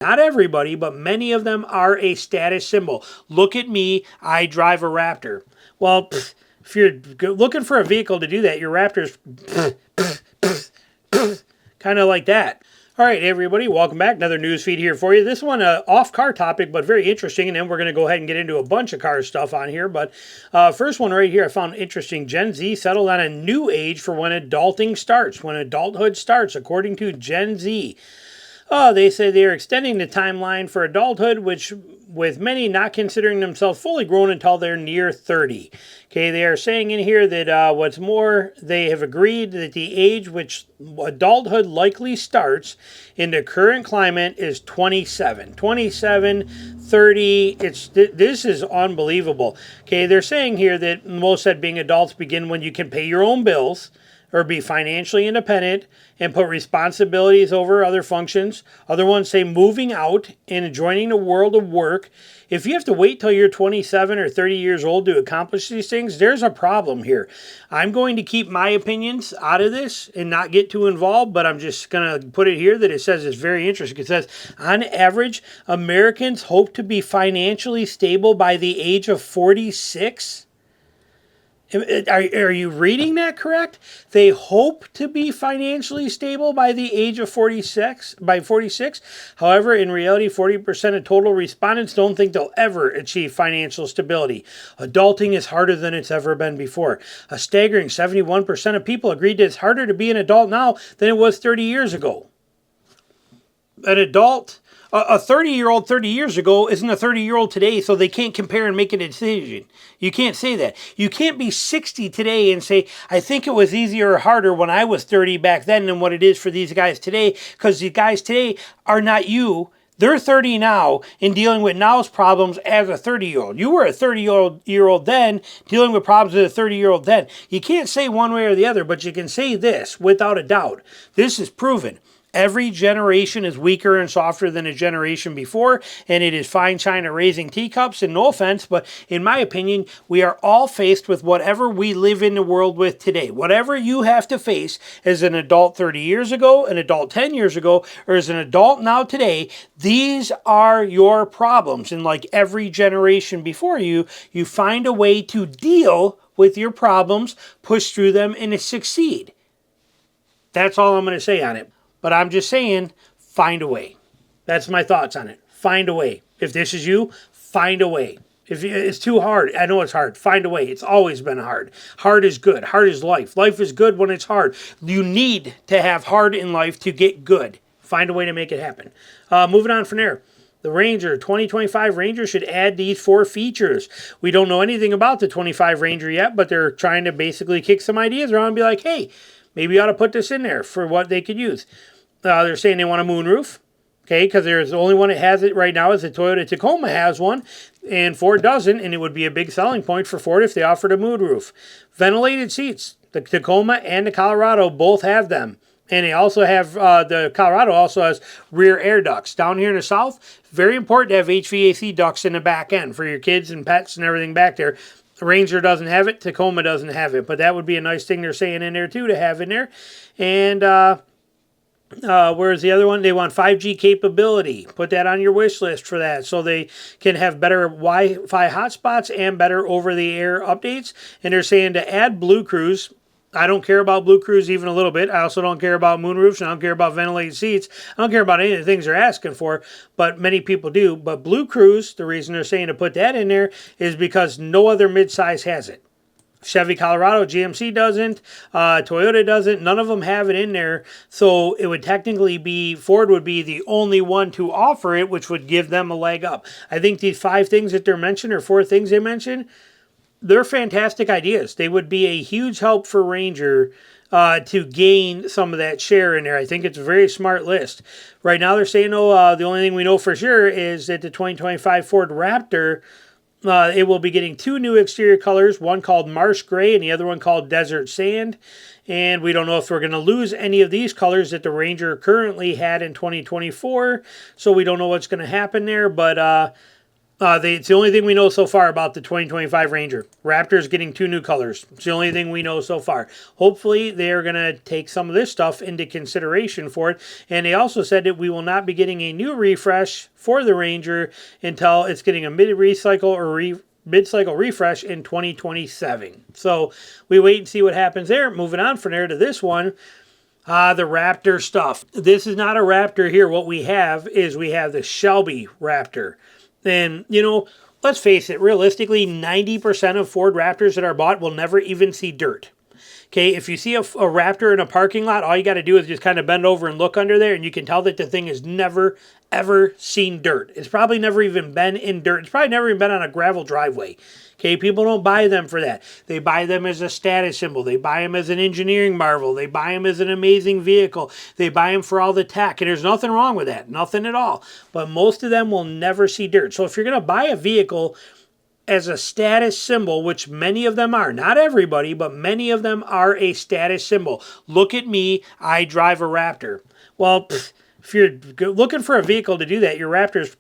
Not everybody, but many of them are a status symbol. Look at me, I drive a Raptor. Well, if you're looking for a vehicle to do that, your Raptor's kind of like that. All right, everybody, welcome back. Another news feed here for you. This one, off car topic, but very interesting. And then we're going to go ahead and get into a bunch of car stuff on here. But first one right here I found interesting. Gen Z settled on a new age for when adulting starts, when adulthood starts, according to Gen Z. They say they are extending the timeline for adulthood, which with many not considering themselves fully grown until they're near 30. Okay, they are saying in here that what's more, they have agreed that the age which adulthood likely starts in the current climate is 27. 27, 30, this is unbelievable. Okay, they're saying here that most said being adults begin when you can pay your own bills, or be financially independent and put responsibilities over other functions. Other ones say moving out and joining the world of work. If you have to wait till you're 27 or 30 years old to accomplish these things, there's a problem here. I'm going to keep my opinions out of this and not get too involved, but I'm just going to put it here that it says it's very interesting. It says, on average, Americans hope to be financially stable by the age of 46. Are you reading that correct? They hope to be financially stable by the age of 46. However, in reality, 40% of total respondents don't think they'll ever achieve financial stability. Adulting is harder than it's ever been before. A staggering 71% of people agreed that it's harder to be an adult now than it was 30 years ago. An adult... A 30-year-old 30 years ago isn't a 30-year-old today, so they can't compare and make a decision. You can't say that. You can't be 60 today and say, I think it was easier or harder when I was 30 back then than what it is for these guys today, because the guys today are not you. They're 30 now and dealing with now's problems as a 30-year-old. You were a 30-year-old then, dealing with problems as a 30-year-old then. You can't say one way or the other, but you can say this without a doubt. This is proven. Every generation is weaker and softer than a generation before, and it is fine China raising teacups, and no offense, but in my opinion, we are all faced with whatever we live in the world with today. Whatever you have to face as an adult 30 years ago, an adult 10 years ago, or as an adult now today, these are your problems. And like every generation before you, you find a way to deal with your problems, push through them, and succeed. That's all I'm going to say on it. But I'm just saying, find a way. That's my thoughts on it. Find a way. If this is you, find a way. If it's too hard, I know it's hard. Find a way. It's always been hard. Hard is good. Hard is life. Life is good when it's hard. You need to have hard in life to get good. Find a way to make it happen. Moving on from there. The Ranger, 2025 Ranger should add these 4 features. We don't know anything about the 25 Ranger yet, but they're trying to basically kick some ideas around and be like, hey, maybe you ought to put this in there for what they could use. They're saying they want a moonroof, okay, because there's the only one that has it right now is the Toyota Tacoma has one, and Ford doesn't, and it would be a big selling point for Ford if they offered a moonroof. Ventilated seats, the Tacoma and the Colorado both have them, and they also have, the Colorado also has rear air ducts. Down here in the South, very important to have HVAC ducts in the back end for your kids and pets and everything back there. The Ranger doesn't have it, Tacoma doesn't have it, but that would be a nice thing they're saying in there too to have in there. And where's the other one? They want 5G capability. Put that on your wish list for that so they can have better Wi-Fi hotspots and better over-the-air updates. And they're saying to add Blue Cruise. I don't care about Blue Cruise even a little bit. I also don't care about moonroofs, and I don't care about ventilated seats. I don't care about any of the things they're asking for, but many people do. But Blue Cruise, the reason they're saying to put that in there is because no other midsize has it. Chevy Colorado, GMC doesn't, Toyota doesn't, none of them have it in there, so it would technically be, Ford would be the only one to offer it, which would give them a leg up. I think these 5 things that they're mentioning, or 4 things they mentioned, they're fantastic ideas. They would be a huge help for Ranger to gain some of that share in there. I think it's a very smart list. Right now they're saying, the only thing we know for sure is that the 2025 Ford Raptor, it will be getting 2 new exterior colors, one called Marsh Gray and the other one called Desert Sand. And we don't know if we're going to lose any of these colors that the Ranger currently had in 2024. So we don't know what's going to happen there. But It's the only thing we know so far about the 2025 Ranger. Raptor's getting 2 new colors. It's the only thing we know so far. Hopefully, they're going to take some of this stuff into consideration for it. And they also said that we will not be getting a new refresh for the Ranger until it's getting a mid-cycle refresh in 2027. So we wait and see what happens there. Moving on from there to this one. The Raptor stuff. This is not a Raptor here. What we have is we have the Shelby Raptor. And, you know, let's face it, realistically, 90% of Ford Raptors that are bought will never even see dirt. Okay, if you see a Raptor in a parking lot, all you got to do is just kind of bend over and look under there, and you can tell that the thing has never, ever seen dirt. It's probably never even been in dirt. It's probably never even been on a gravel driveway. Okay, people don't buy them for that. They buy them as a status symbol. They buy them as an engineering marvel. They buy them as an amazing vehicle. They buy them for all the tech, and there's nothing wrong with that. Nothing at all. But most of them will never see dirt. So if you're going to buy a vehicle as a status symbol, which many of them are, not everybody, but many of them are a status symbol. Look at me, I drive a Raptor. Well, if you're looking for a vehicle to do that, your Raptor's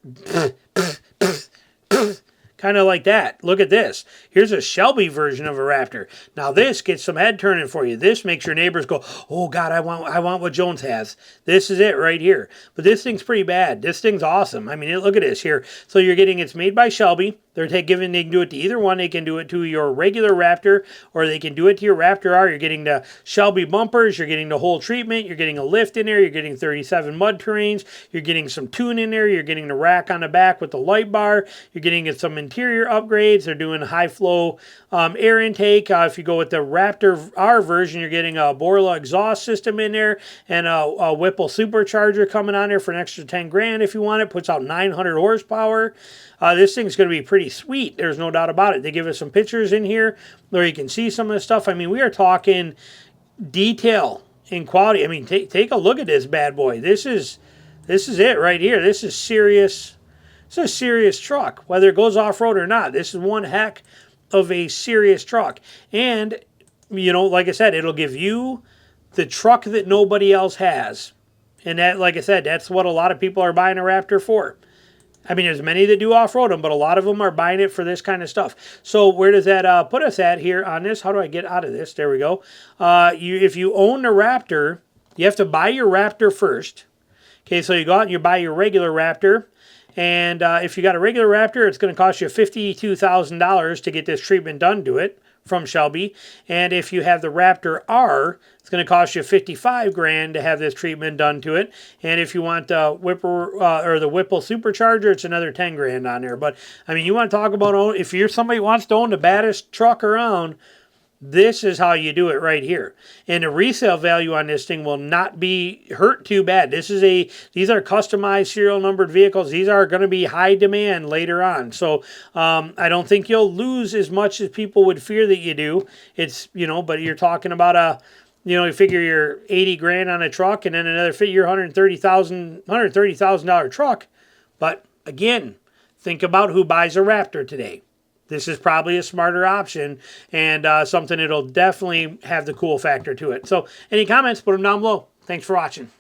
kind of like that. Look at this. Here's a Shelby version of a Raptor. Now this gets some head turning for you. This makes your neighbors go, oh God, I want what Jones has. This is it right here. But this thing's pretty bad. This thing's awesome. I mean, look at this here. So you're getting, it's made by Shelby. They can do it to either one. They can do it to your regular Raptor, or they can do it to your Raptor R. You're getting the Shelby bumpers. You're getting the whole treatment. You're getting a lift in there. You're getting 37 mud terrains. You're getting some tune in there. You're getting the rack on the back with the light bar. You're getting some interior upgrades. They're doing high flow air intake. If you go with the Raptor R version, you're getting a Borla exhaust system in there and a Whipple supercharger coming on there for an extra 10 grand if you want it. Puts out 900 horsepower. This thing's going to be pretty sweet. There's no doubt about it. They give us some pictures in here where you can see some of the stuff. I mean, we are talking detail and quality. I mean, take a look at this bad boy. This is it right here. This is serious. It's a serious truck, whether it goes off-road or not. This is one heck of a serious truck. And, you know, like I said, it'll give you the truck that nobody else has. And that, like I said, that's what a lot of people are buying a Raptor for. I mean, there's many that do off-road them, but a lot of them are buying it for this kind of stuff. So where does that put us at here on this? How do I get out of this? There we go. If you own the Raptor, you have to buy your Raptor first. Okay, so you go out and you buy your regular Raptor. And if you got a regular Raptor, it's going to cost you $52,000 to get this treatment done to it from Shelby. And if you have the Raptor R, it's going to cost you 55 grand to have this treatment done to it. And if you want the the Whipple supercharger, it's another 10 grand on there. But I mean, you want to talk about, if you're somebody who wants to own the baddest truck around, this is how you do it right here. And the resale value on this thing will not be hurt too bad. These are customized serial numbered vehicles. These are going to be high demand later on. So I don't think you'll lose as much as people would fear that you do. It's, but you're talking about you figure you're 80 grand on a truck and then another figure $130,000 truck. But again, think about who buys a Raptor today. This is probably a smarter option and something that'll definitely have the cool factor to it. So any comments, put them down below. Thanks for watching.